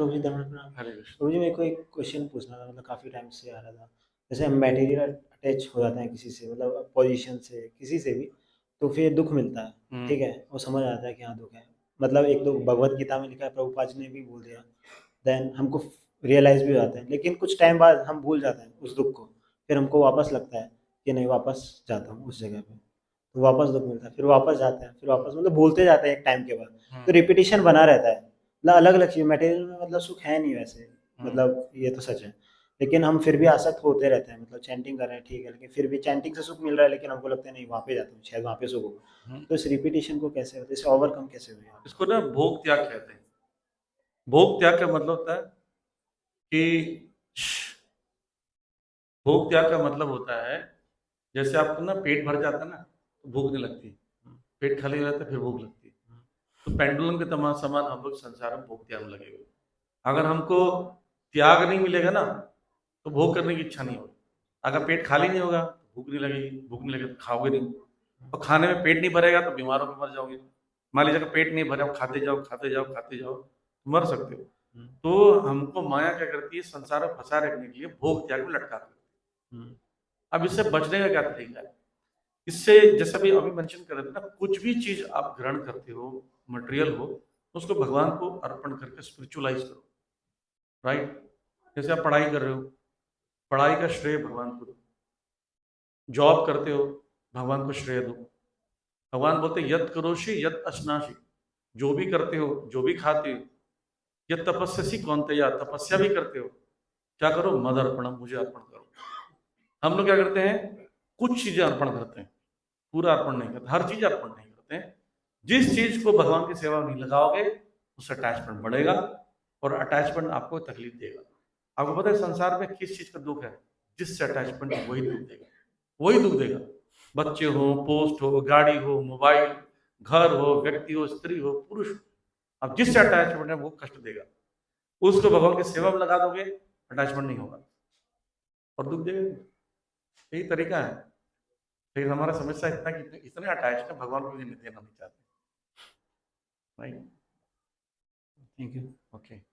प्रभु जी, दंड प्रणाम। हरे कृष्ण। प्रभु जी, मेरे को एक क्वेश्चन पूछना था, मतलब काफ़ी टाइम से आ रहा था। जैसे हम मटेरियल अटैच हो जाते हैं किसी से, मतलब पोजीशन से, किसी से भी, तो फिर दुःख मिलता है, ठीक है? वो समझ आता है कि हाँ, दुःख है। मतलब एक तो भगवद गीता में लिखा है, प्रभुपाद जी ने भी बोल दिया, देन हमको रियलाइज़ भी हो जाता है। लेकिन कुछ टाइम बाद हम भूल जाते हैं उस दुःख को, फिर हमको वापस लगता है कि नहीं, वापस जाता हूँ उस जगह पे, तो वापस दुःख मिलता है, फिर वापस जाते हैं, फिर वापस, मतलब भूलते जाते हैं एक टाइम के बाद। तो रिपीटिशन बना रहता है। मतलब अलग-अलग चीज़ मटेरियल में, मतलब सुख है नहीं वैसे, मतलब ये तो सच है। लेकिन हम फिर भी आसक्त होते रहते हैं, मतलब चैंटिंग कर रहे हैं, ठीक है, लेकिन फिर भी चैंटिंग से सुख मिल रहा है, लेकिन हमको लगता है नहीं, वहाँ पे जाता हूँ, शायद वहाँ पे सुख होगा। तो इस रिपीटिशन को कैसे, मतलब इसे ओवरकम कैसे हुए आप? इसको ना भोग त्याग कहते हैं। भोग त्याग का मतलब होता है कि भोग त्याग का मतलब होता है, जैसे आपको ना पेट भर जाता है ना, तो भूख नहीं लगती। पेट खाली हो जाता है, फिर भूख लगती है। तो पेंडुलम के तमाम समान हम लोग संसार में भोग त्याग में लगे हुए। अगर हमको त्याग नहीं मिलेगा ना, तो भोग करने की इच्छा नहीं होगी। अगर पेट खाली नहीं होगा, भूख नहीं लगेगी, भूख नहीं लगेगी तो खाओगे नहीं, और खाने में पेट नहीं भरेगा तो बीमार होकर मर जाओगे। मान लीजिए अगर पेट नहीं भरा, खाते जाओ खाते जाओ खाते जाओ, तो मर सकते हो। तो हमको माया क्या करती है, संसार में फंसा रखने के लिए भोग त्याग में लटका देती है। अब इससे बचने का क्या तरीका है? इससे जैसे अभी अभी मेंशन कर रहे थे ना, कुछ भी चीज आप ग्रहण करते हो, मटेरियल हो, तो उसको भगवान को अर्पण करके स्पिरिचुअलाइज करो। राइट? जैसे आप पढ़ाई कर रहे हो, पढ़ाई का श्रेय भगवान को दो। जॉब करते हो, भगवान को श्रेय दो। भगवान बोलते यत करोषि यत अश्नासि, जो भी करते हो, जो भी खाते हो, यत तपस्यसि कौन्तेय, तपस्या भी करते हो, क्या करो, मद अर्पणम, मुझे अर्पण करो। हम लोग क्या करते हैं, कुछ चीजें अर्पण करते हैं, पूरा अर्पण नहीं करते, हर चीज अर्पण नहीं करते हैं। जिस चीज को भगवान की सेवा में नहीं लगाओगे, उससे अटैचमेंट बढ़ेगा, और अटैचमेंट आपको तकलीफ देगा। आपको पता है संसार में किस चीज का दुख है? जिससे अटैचमेंट, वही दुख देगा, वही दुख देगा। बच्चे हो, पोस्ट हो, गाड़ी हो, मोबाइल, घर हो, व्यक्ति हो, स्त्री हो, पुरुष हो, अब जिससे अटैचमेंट है वो कष्ट देगा। उसको भगवान की सेवा में लगा दोगे, अटैचमेंट नहीं होगा और दुख देगा। यही तरीका है। लेकिन हमारा समस्या इतना कि इतने अटैच है, भगवान को भी देना नहीं चाहते। राइट? Thank you. ओके।